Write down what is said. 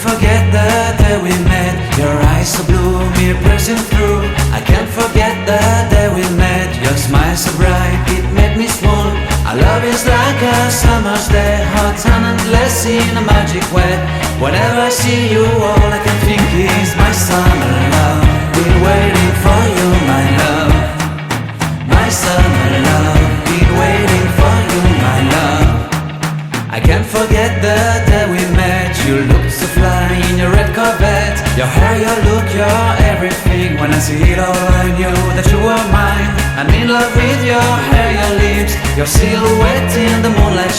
Forget the day we met. Your eyes so blue, me piercing through. I can't forget the day we met. Your smile so bright, it made me swoon. Our love is like a summer's day, hot and endless in a magic way. Whenever I see you, all I can think is my summer love. Been waiting for you, my love. My summer love. Been waiting for you, my love. I can't forget the day we met. You looked so fly in your red Corvette. Your hair, your look, your everything. When I see it all, I knew that you were mine. I'm in love with your hair, your lips, your silhouette in the moonlight.